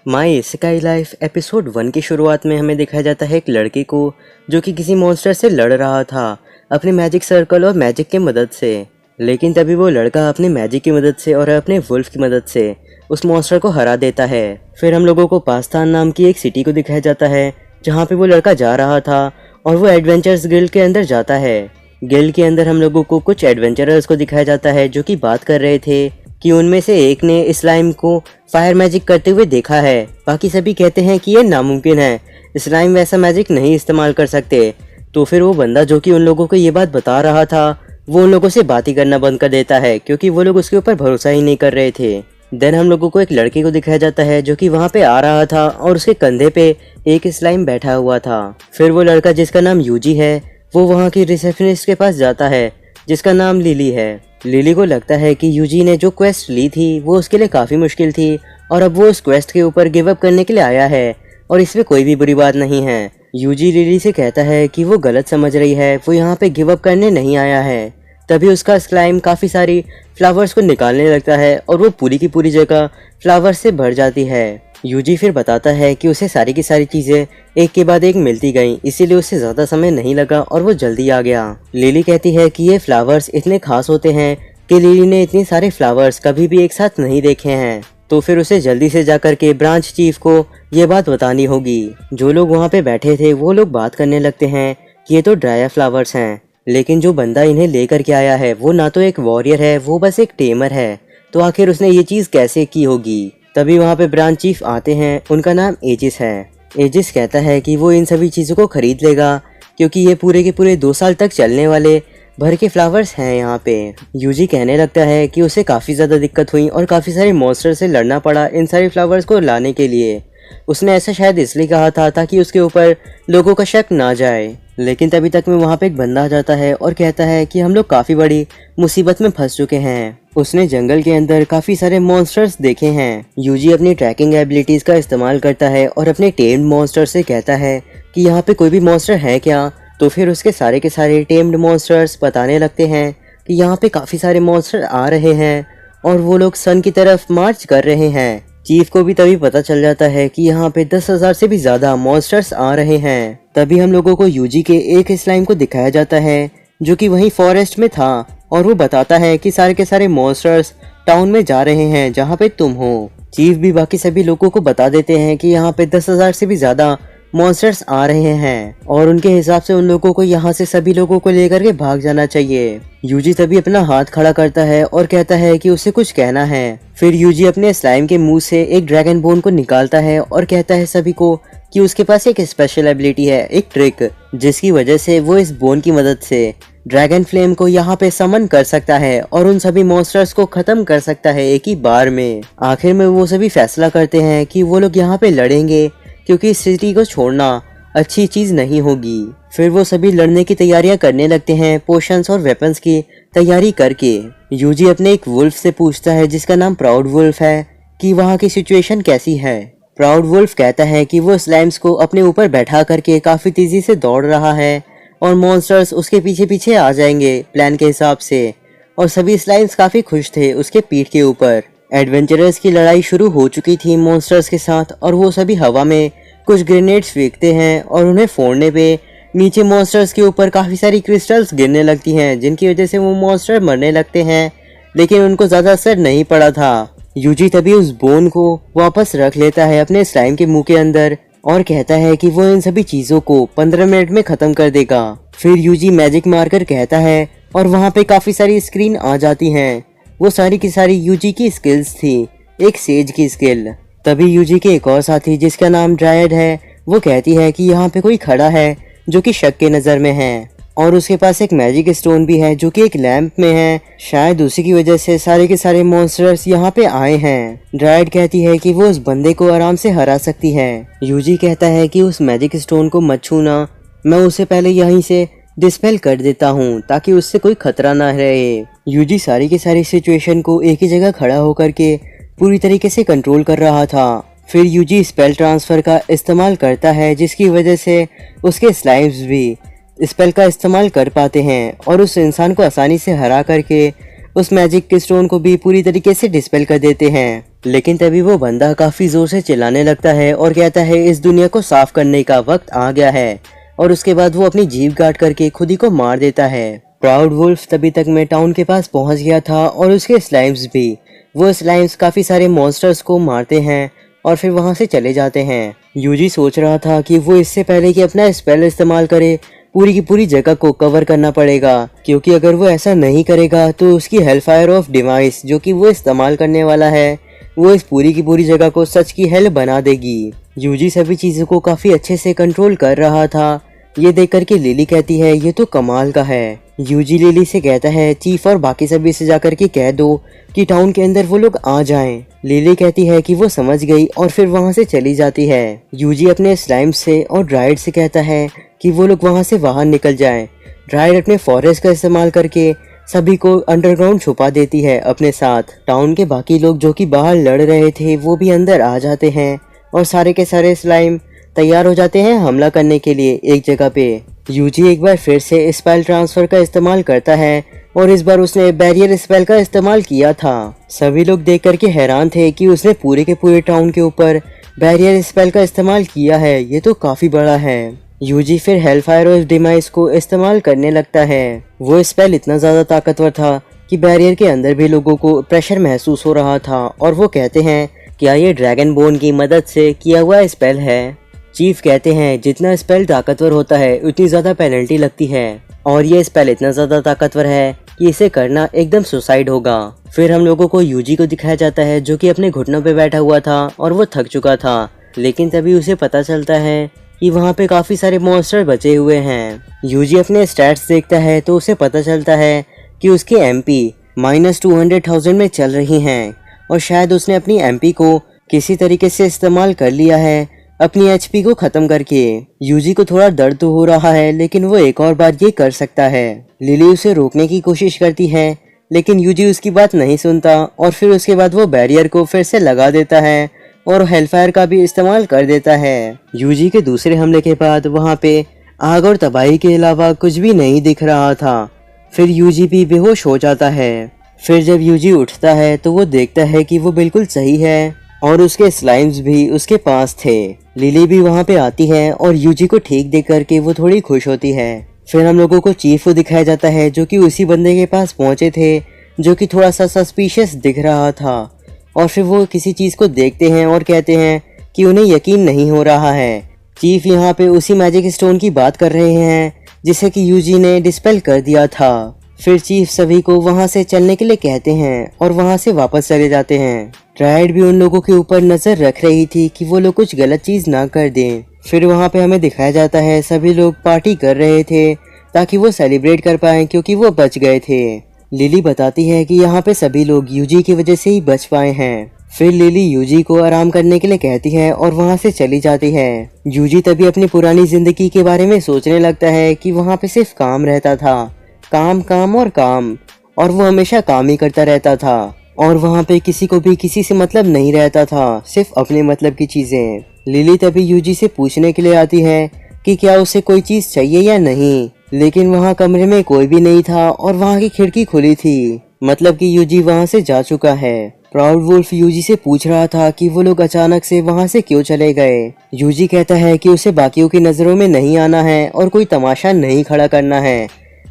माई sky life episode 1 की शुरुआत में हमें दिखाया जाता है एक लड़के को जो कि किसी मॉन्स्टर से लड़ रहा था अपने मैजिक सर्कल और मैजिक की मदद से। लेकिन तभी वो लड़का अपने मैजिक की मदद से और अपने वुल्फ की मदद से उस मॉन्स्टर को हरा देता है। फिर हम लोगों को पास्तान नाम की एक सिटी को दिखाया जाता है जहाँ पे वो लड़का जा रहा था और वो एडवेंचर्स गिल्ड के अंदर जाता है। गिल्ड के अंदर हम लोगों को कुछ एडवेंचरर्स को दिखाया जाता है जो कि बात कर रहे थे कि उनमें से एक ने स्लाइम को फायर मैजिक करते हुए देखा है। बाकी सभी कहते हैं कि ये नामुमकिन है, स्लाइम वैसा मैजिक नहीं इस्तेमाल कर सकते। तो फिर वो बंदा जो कि उन लोगों को ये बात बता रहा था वो उन लोगों से बात ही करना बंद कर देता है क्योंकि वो लोग उसके ऊपर भरोसा ही नहीं कर रहे थे। देन हम लोगों को एक लड़के को दिखाया जाता है जो कि वहाँ पे आ रहा था और उसके कंधे पे एक स्लाइम बैठा हुआ था। फिर वो लड़का जिसका नाम यूजी है वो वहाँ की रिसेप्शनिस्ट के पास जाता है जिसका नाम लिली है। लिली को लगता है कि यूजी ने जो क्वेस्ट ली थी वो उसके लिए काफ़ी मुश्किल थी और अब वो उस क्वेस्ट के ऊपर गिव अप करने के लिए आया है और इसमें कोई भी बुरी बात नहीं है। यूजी लिली से कहता है कि वो गलत समझ रही है, वो यहाँ पे गिव अप करने नहीं आया है। तभी उसका स्लाइम काफ़ी सारी फ्लावर्स को निकालने लगता है और वो पूरी की पूरी जगह फ्लावर्स से भर जाती है। यूजी फिर बताता है कि उसे सारी की सारी चीज़ें एक के बाद एक मिलती गईं, इसीलिए उसे ज़्यादा समय नहीं लगा और वो जल्दी आ गया। लिली कहती है कि ये फ्लावर्स इतने खास होते हैं कि लिली ने इतने सारे फ्लावर्स कभी भी एक साथ नहीं देखे हैं। तो फिर उसे जल्दी से जाकर के ब्रांच चीफ को ये बात बतानी होगी। जो लोग वहाँ पे बैठे थे वो लोग बात करने लगते हैं कि ये तो ड्राया फ्लावर्स हैं, लेकिन जो बंदा इन्हें लेकर के आया है वो ना तो एक वॉरियर है, वो बस एक टेमर है। तो आखिर उसने ये चीज़ कैसे की होगी। तभी वहाँ पे ब्रांच चीफ आते हैं, उनका नाम एजिस है। एजिस कहता है कि वो इन सभी चीज़ों को खरीद लेगा क्योंकि ये पूरे के पूरे 2 साल तक चलने वाले भर के फ्लावर्स हैं यहाँ पे। यूजी कहने लगता है कि उसे काफ़ी ज़्यादा दिक्कत हुई और काफ़ी सारे मॉन्स्टर से लड़ना पड़ा इन सारे फ्लावर्स को लाने के लिए। उसने ऐसा शायद इसलिए कहा था ताकि उसके ऊपर लोगों का शक ना जाए। लेकिन तभी तक में वहाँ पे एक बंदा आ जाता है और कहता है कि हम लोग काफ़ी बड़ी मुसीबत में फंस चुके हैं। उसने जंगल के अंदर काफ़ी सारे मॉन्स्टर्स देखे हैं। यूजी अपनी ट्रैकिंग एबिलिटीज़ का इस्तेमाल करता है और अपने टेम्ड मॉन्स्टर से कहता है कि यहाँ पे कोई भी मॉन्स्टर है क्या। तो फिर उसके सारे के सारे टेम्ड मॉन्स्टर्स बताने लगते हैं कि यहाँ पे काफ़ी सारे मॉन्स्टर आ रहे हैं और वो लोग सन की तरफ मार्च कर रहे हैं। चीफ को भी तभी पता चल जाता है कि यहाँ पे 10,000 से भी ज़्यादा मॉन्स्टर्स आ रहे हैं। तभी हम लोगों को यूजी के एक स्लाइम को दिखाया जाता है जो कि वहीं फॉरेस्ट में था और वो बताता है कि सारे के सारे मॉन्स्टर्स टाउन में जा रहे हैं जहाँ पे तुम हो। चीफ भी बाकी सभी लोगों को बता देते हैं कि यहाँ पे 10,000 से भी ज़्यादा मॉन्स्टर्स आ रहे हैं और उनके हिसाब से उन लोगों को यहाँ से सभी लोगों को लेकर के भाग जाना चाहिए। यूजी तभी अपना हाथ खड़ा करता है और कहता है कि उसे कुछ कहना है। फिर यूजी अपने स्लाइम के मुंह से एक ड्रैगन बोन को निकालता है और कहता है सभी को कि उसके पास एक स्पेशल एबिलिटी है, एक ट्रिक, जिसकी वजह से वो इस बोन की मदद से ड्रैगन फ्लेम को यहाँ पे समन कर सकता है और उन सभी मॉन्स्टर्स को खत्म कर सकता है एक ही बार में। आखिर में वो सभी फैसला करते हैं कि वो लोग यहाँ पे लड़ेंगे क्योंकि इस सिटी को छोड़ना अच्छी चीज़ नहीं होगी। फिर वो सभी लड़ने की तैयारियां करने लगते हैं, पोशंस और वेपन्स की तैयारी करके। यूजी अपने एक वुल्फ से पूछता है जिसका नाम प्राउड वुल्फ है कि वहाँ की सिचुएशन कैसी है। प्राउड वुल्फ कहता है कि वो स्लाइम्स को अपने ऊपर बैठा करके काफ़ी तेज़ी से दौड़ रहा है और मॉन्स्टर्स उसके पीछे पीछे आ जाएंगे प्लान के हिसाब से। और सभी स्लाइम्स काफ़ी खुश थे उसके पीठ के ऊपर। एडवेंचरर्स की लड़ाई शुरू हो चुकी थी मॉन्स्टर्स के साथ और वो सभी हवा में कुछ ग्रेनेड्स फेंकते हैं और उन्हें फोड़ने पे नीचे मॉन्स्टर्स के ऊपर काफ़ी सारी क्रिस्टल्स गिरने लगती हैं जिनकी वजह से वो मॉन्स्टर मरने लगते हैं, लेकिन उनको ज़्यादा असर नहीं पड़ा था। यूजी तभी उस बोन को वापस रख लेता है अपने स्लाइम के मुंह के अंदर और कहता है कि वो इन सभी चीज़ों को 15 मिनट में ख़त्म कर देगा। फिर यूजी मैजिक मारकर कहता है और वहाँ पे काफ़ी सारी स्क्रीन आ जाती हैं। वो सारी की सारी यूजी की स्किल्स थी, एक सेज की स्किल। तभी यूजी के एक और साथी जिसका नाम ड्रायड है वो कहती है कि यहाँ पे कोई खड़ा है जो कि शक के नज़र में है और उसके पास एक मैजिक स्टोन भी है जो कि एक लैंप में है। शायद उसी की वजह से सारे के सारे मॉन्स्टर्स यहाँ पे आए हैं। ड्रायड कहती है कि वो उस बंदे को आराम से हरा सकती है। यूजी कहता है कि उस मैजिक स्टोन को मत छूना, मैं उसे पहले यहीं से डिस्पेल कर देता हूँ ताकि उससे कोई खतरा ना रहे। यूजी सारी की सारी सिचुएशन को एक ही जगह खड़ा होकर के पूरी तरीके से कंट्रोल कर रहा था। फिर यूजी स्पेल ट्रांसफ़र का इस्तेमाल करता है जिसकी वजह से उसके स्लाइम्स भी स्पेल का इस्तेमाल कर पाते हैं और उस इंसान को आसानी से हरा करके उस मैजिक के स्टोन को भी पूरी तरीके से डिस्पेल कर देते हैं। लेकिन तभी वो बंदा काफी जोर से चिल्लाने लगता है और कहता है इस दुनिया को साफ करने का वक्त आ गया है, और उसके बाद वो अपनी जीभ काट करके खुद ही को मार देता है। प्राउड वुल्फ तभी तक में टाउन के पास पहुंच गया था और उसके स्लाइम्स भी। वो स्लाइम्स काफी सारे मॉन्स्टर्स को मारते हैं और फिर वहां से चले जाते हैं। यूजी सोच रहा था कि वो इससे पहले कि अपना स्पेल इस्तेमाल करे पूरी की पूरी जगह को कवर करना पड़ेगा, क्योंकि अगर वो ऐसा नहीं करेगा तो उसकी हेलफायर ऑफ डिवाइस जो कि वो इस्तेमाल करने वाला है वो इस पूरी की पूरी जगह को सच की हेल बना देगी। यूजी सभी चीजों को काफी अच्छे से कंट्रोल कर रहा था। ये देख करके लिली कहती है ये तो कमाल का है। यूजी लिली से कहता है चीफ और बाकी सभी से जाकर के कह दो कि टाउन के अंदर वो लोग आ जाएं। लिली कहती है कि वो समझ गई और फिर वहां से चली जाती है। यूजी अपने स्लाइम से और ड्राइड से कहता है कि वो लोग वहां से बाहर निकल जाएं। ड्राइड अपने फॉरेस्ट का इस्तेमाल करके सभी को अंडरग्राउंड छुपा देती है अपने साथ। टाउन के बाकी लोग जो कि बाहर लड़ रहे थे वो भी अंदर आ जाते हैं और सारे के सारे स्लाइम तैयार हो जाते हैं हमला करने के लिए एक जगह पे। यूजी एक बार फिर से स्पेल ट्रांसफर का इस्तेमाल करता है और इस बार उसने बैरियर स्पेल का इस्तेमाल किया था। सभी लोग देख करके हैरान थे कि उसने पूरे के पूरे टाउन के ऊपर बैरियर स्पेल का इस्तेमाल किया है, ये तो काफी बड़ा है। यूजी फिर हेलफायर ऑफ डिवाइस को इस्तेमाल करने लगता है। वो स्पेल इतना ज्यादा ताकतवर था कि बैरियर के अंदर भी लोगों को प्रेशर महसूस हो रहा था और वो कहते हैं क्या ये ड्रैगन बोन की मदद से किया हुआ स्पेल है। चीफ कहते हैं जितना स्पेल ताकतवर होता है उतनी ज्यादा पेनल्टी लगती है, और ये स्पेल इतना ज्यादा ताकतवर है कि इसे करना एकदम सुसाइड होगा। फिर हम लोगों को यूजी को दिखाया जाता है जो कि अपने घुटनों पे बैठा हुआ था और वो थक चुका था, लेकिन तभी उसे पता चलता है कि वहाँ पे काफी सारे मॉन्स्टर बचे हुए हैं। यूजी अपने स्टैट्स देखता है तो उसे पता चलता है कि उसकी एमपी -200,000 में चल रही हैं, और शायद उसने अपनी एमपी को किसी तरीके से इस्तेमाल कर लिया है अपनी एचपी को खत्म करके। यूजी को थोड़ा दर्द तो हो रहा है लेकिन वो एक और बार ये कर सकता है। लिली उसे रोकने की कोशिश करती है लेकिन यूजी उसकी बात नहीं सुनता और फिर उसके बाद वो बैरियर को फिर से लगा देता है और हेलफायर का भी इस्तेमाल कर देता है। यूजी के दूसरे हमले के बाद वहाँ पे आग और तबाही के अलावा कुछ भी नहीं दिख रहा था। फिर यूजी भी बेहोश हो जाता है। फिर जब यूजी उठता है तो वो देखता है कि वो बिल्कुल सही है और उसके स्लाइम्स भी उसके पास थे। लिली भी वहाँ पे आती है और यूजी को ठीक देख करके वो थोड़ी खुश होती है। फिर हम लोगों को चीफ को दिखाया जाता है जो कि उसी बंदे के पास पहुंचे थे जो कि थोड़ा सा सस्पिशियस दिख रहा था, और फिर वो किसी चीज को देखते हैं और कहते हैं कि उन्हें यकीन नहीं हो रहा है। चीफ यहाँ पे उसी मैजिक स्टोन की बात कर रहे हैं जिसे कि यूजी ने डिस्पेल कर दिया था। फिर चीफ सभी को वहां से चलने के लिए कहते हैं और वहां से वापस चले जाते हैं। ड्राइड भी उन लोगों के ऊपर नजर रख रही थी कि वो लोग कुछ गलत चीज ना कर दें। फिर वहां पे हमें दिखाया जाता है सभी लोग पार्टी कर रहे थे ताकि वो सेलिब्रेट कर पाए क्योंकि वो बच गए थे। लिली बताती है कि यहाँ पे सभी लोग यूजी की वजह से ही बच पाए हैं। फिर लिली यूजी को आराम करने के लिए कहती है और वहाँ से चली जाती है। यूजी तभी अपनी पुरानी जिंदगी के बारे में सोचने लगता है कि वहाँ पे सिर्फ काम रहता था, काम काम और काम, और वो हमेशा काम ही करता रहता था और वहाँ पे किसी को भी किसी से मतलब नहीं रहता था, सिर्फ अपने मतलब की चीजें। लिली तभी यूजी से पूछने के लिए आती है कि क्या उसे कोई चीज चाहिए या नहीं, लेकिन वहाँ कमरे में कोई भी नहीं था और वहाँ की खिड़की खुली थी, मतलब कि यूजी वहाँ से जा चुका है। प्राउड वुल्फ यूजी से पूछ रहा था कि वो लोग अचानक से वहाँ से क्यों चले गए। यूजी कहता है कि उसे बाकियों की नजरों में नहीं आना है और कोई तमाशा नहीं खड़ा करना है,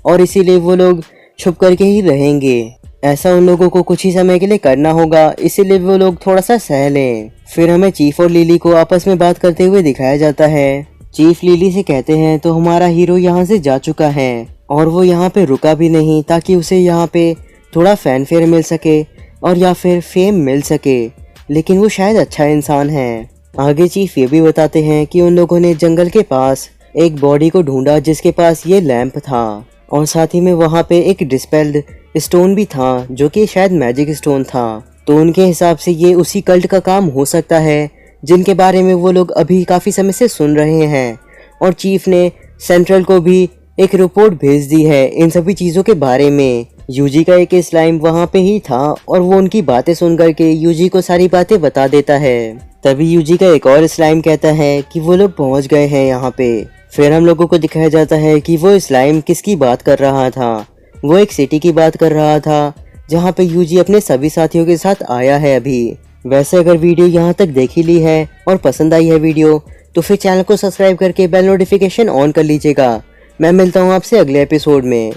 और इसीलिए वो लोग छुप करके ही रहेंगे। ऐसा उन लोगों को कुछ ही समय के लिए करना होगा, इसीलिए वो लोग थोड़ा सा सह लें। फिर हमें चीफ और लिली को आपस में बात करते हुए दिखाया जाता है। चीफ लिली से कहते हैं तो हमारा हीरो यहाँ से जा चुका है और वो यहाँ पे रुका भी नहीं ताकि उसे यहाँ पे थोड़ा फैनफेयर मिल सके और या फिर फेम मिल सके, लेकिन वो शायद अच्छा इंसान है। आगे चीफ ये भी बताते हैं कि उन लोगों ने जंगल के पास एक बॉडी को ढूंढा जिसके पास ये लैंप था, और साथ ही में वहाँ पे एक डिस्पेल्ड स्टोन भी था जो कि शायद मैजिक स्टोन था। तो उनके हिसाब से ये उसी कल्ट का काम हो सकता है जिनके बारे में वो लोग अभी काफी समय से सुन रहे हैं, और चीफ ने सेंट्रल को भी एक रिपोर्ट भेज दी है इन सभी चीजों के बारे में। यूजी का एक स्लाइम वहाँ पे ही था और वो उनकी बातें सुन करके यूजी को सारी बातें बता देता है। तभी यूजी का एक और स्लाइम कहता है कि वो लोग पहुँच गए हैं यहाँ पे। फिर हम लोगों को दिखाया जाता है कि वो स्लाइम किसकी बात कर रहा था। वो एक सिटी की बात कर रहा था जहाँ पे यूजी अपने सभी साथियों के साथ आया है अभी। वैसे अगर वीडियो यहाँ तक देख ही ली है और पसंद आई है वीडियो, तो फिर चैनल को सब्सक्राइब करके बेल नोटिफिकेशन ऑन कर लीजिएगा। मैं मिलता हूँ आपसे अगले एपिसोड में।